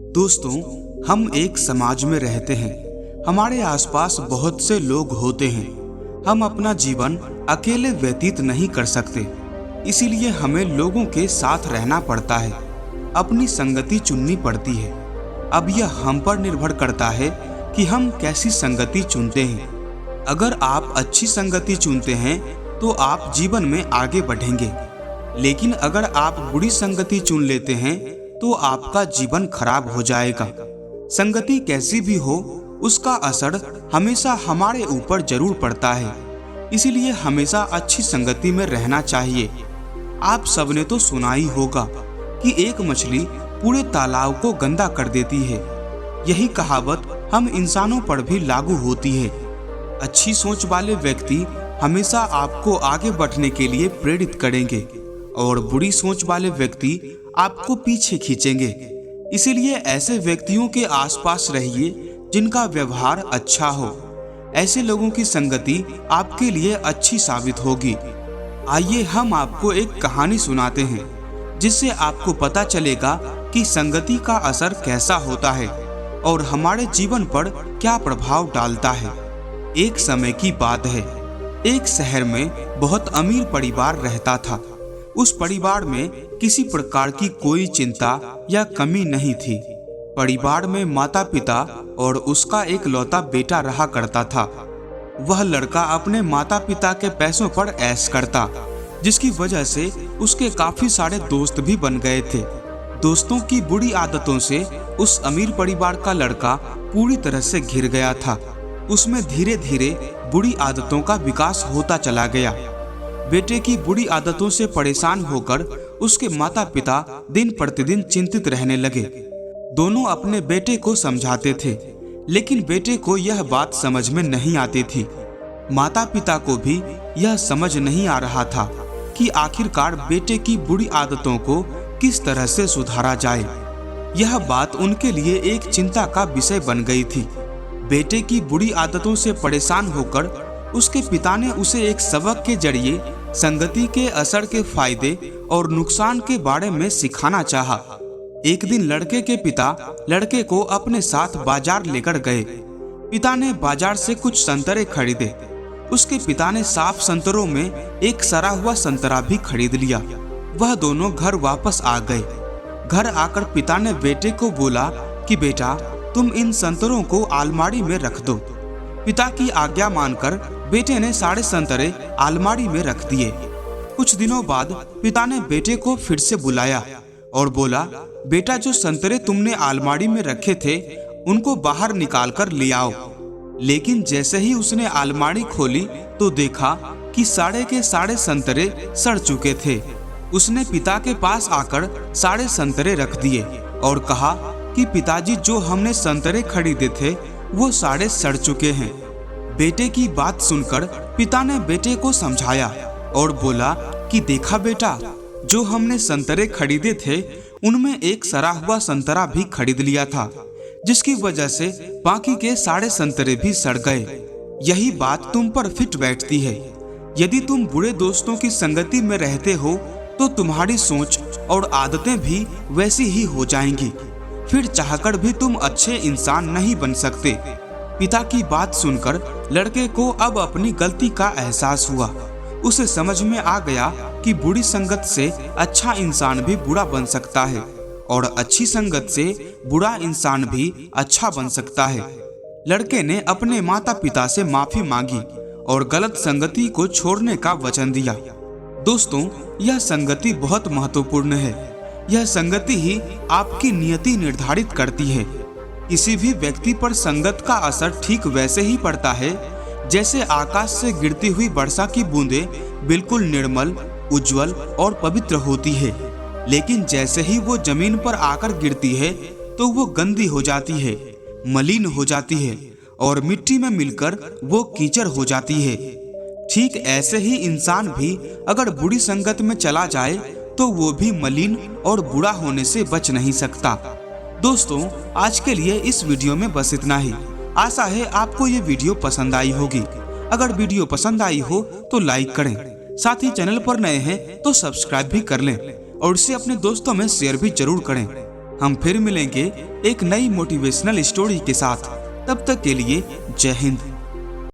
दोस्तों, हम एक समाज में रहते हैं। हमारे आसपास बहुत से लोग होते हैं। हम अपना जीवन अकेले व्यतीत नहीं कर सकते, इसीलिए हमें लोगों के साथ रहना पड़ता है, अपनी संगति चुननी पड़ती है। अब यह हम पर निर्भर करता है कि हम कैसी संगति चुनते हैं। अगर आप अच्छी संगति चुनते हैं तो आप जीवन में आगे बढ़ेंगे, लेकिन अगर आप बुरी संगति चुन लेते हैं तो आपका जीवन खराब हो जाएगा। संगति कैसी भी हो, उसका असर हमेशा हमारे ऊपर जरूर पड़ता है, इसीलिए हमेशा अच्छी संगति में रहना चाहिए। आप सबने तो सुना ही होगा कि एक मछली पूरे तालाब को गंदा कर देती है। यही कहावत हम इंसानों पर भी लागू होती है। अच्छी सोच वाले व्यक्ति हमेशा आपको आगे बढ़ने के लिए प्रेरित करेंगे और बुरी सोच वाले व्यक्ति आपको पीछे खींचेंगे। इसीलिए ऐसे व्यक्तियों के आसपास रहिए जिनका व्यवहार अच्छा हो। ऐसे लोगों की संगति आपके लिए अच्छी साबित होगी। आइए हम आपको एक कहानी सुनाते हैं, जिससे आपको पता चलेगा कि संगति का असर कैसा होता है और हमारे जीवन पर क्या प्रभाव डालता है। एक समय की बात है, एक शहर में बहुत अमीर परिवार रहता था। उस परिवार में किसी प्रकार की कोई चिंता या कमी नहीं थी। परिवार में माता पिता और उसका एक लौता बेटा रहा करता था। वह लड़का अपने माता पिता के पैसों पर ऐश करता, जिसकी वजह से उसके काफी सारे दोस्त भी बन गए थे। दोस्तों की बुरी आदतों से उस अमीर परिवार का लड़का पूरी तरह से घिर गया था। उसमें धीरे धीरे बुरी आदतों का विकास होता चला गया। बेटे की बुरी आदतों से परेशान होकर उसके माता पिता दिन प्रतिदिन चिंतित रहने लगे। दोनों अपने बेटे को समझाते थे, लेकिन बेटे को यह बात समझ में नहीं आती थी। माता पिता को भी यह समझ नहीं आ रहा था कि आखिरकार बेटे की बुरी आदतों को किस तरह से सुधारा जाए। यह बात उनके लिए एक चिंता का विषय बन गई थी। बेटे की बुरी आदतों से परेशान होकर उसके पिता ने उसे एक सबक के जरिए संगति के असर के फायदे और नुकसान के बारे में सिखाना चाहा। एक दिन लड़के के पिता लड़के को अपने साथ बाजार लेकर गए। पिता ने बाजार से कुछ संतरे खरीदे। उसके पिता ने साफ संतरों में एक सड़ा हुआ संतरा भी खरीद लिया। वह दोनों घर वापस आ गए। घर आकर पिता ने बेटे को बोला कि बेटा, तुम इन संतरों को अलमारी में रख दो। पिता की आज्ञा मानकर बेटे ने सारे संतरे अलमारी में रख दिए। कुछ दिनों बाद पिता ने बेटे को फिर से बुलाया और बोला, बेटा, जो संतरे तुमने अलमारी में रखे थे उनको बाहर निकाल कर ले आओ। लेकिन जैसे ही उसने अलमारी खोली तो देखा कि सारे के सारे संतरे सड़ चुके थे। उसने पिता के पास आकर सारे संतरे रख दिए और कहा कि पिताजी, जो हमने संतरे खरीदे थे वो सारे सड़ चुके हैं। बेटे की बात सुनकर पिता ने बेटे को समझाया और बोला कि देखा बेटा, जो हमने संतरे खरीदे थे उनमें एक सड़ा हुआ संतरा भी खरीद लिया था, जिसकी वजह से बाकी के सारे संतरे भी सड़ गए। यही बात तुम पर फिट बैठती है। यदि तुम बुरे दोस्तों की संगति में रहते हो तो तुम्हारी सोच और आदतें भी वैसी ही हो जाएंगी। फिर चाहकर भी तुम अच्छे इंसान नहीं बन सकते। पिता की बात सुनकर लड़के को अब अपनी गलती का एहसास हुआ। उसे समझ में आ गया कि बुरी संगत से अच्छा इंसान भी बुरा बन सकता है और अच्छी संगत से बुरा इंसान भी अच्छा बन सकता है। लड़के ने अपने माता पिता से माफी मांगी और गलत संगति को छोड़ने का वचन दिया। दोस्तों, यह संगति बहुत महत्वपूर्ण है। यह संगति ही आपकी नियति निर्धारित करती है। किसी भी व्यक्ति पर संगत का असर ठीक वैसे ही पड़ता है जैसे आकाश से गिरती हुई वर्षा की बूंदें बिल्कुल निर्मल, उज्जवल और पवित्र होती है, लेकिन जैसे ही वो जमीन पर आकर गिरती है तो वो गंदी हो जाती है, मलिन हो जाती है और मिट्टी में मिलकर वो कीचड़ हो जाती है। ठीक ऐसे ही इंसान भी अगर बुरी संगत में चला जाए तो वो भी मलिन और बुरा होने से बच नहीं सकता। दोस्तों, आज के लिए इस वीडियो में बस इतना ही। आशा है आपको ये वीडियो पसंद आई होगी। अगर वीडियो पसंद आई हो तो लाइक करें, साथ ही चैनल पर नए हैं तो सब्सक्राइब भी कर लें और इसे अपने दोस्तों में शेयर भी जरूर करें। हम फिर मिलेंगे एक नई मोटिवेशनल स्टोरी के साथ। तब तक के लिए जय हिंद।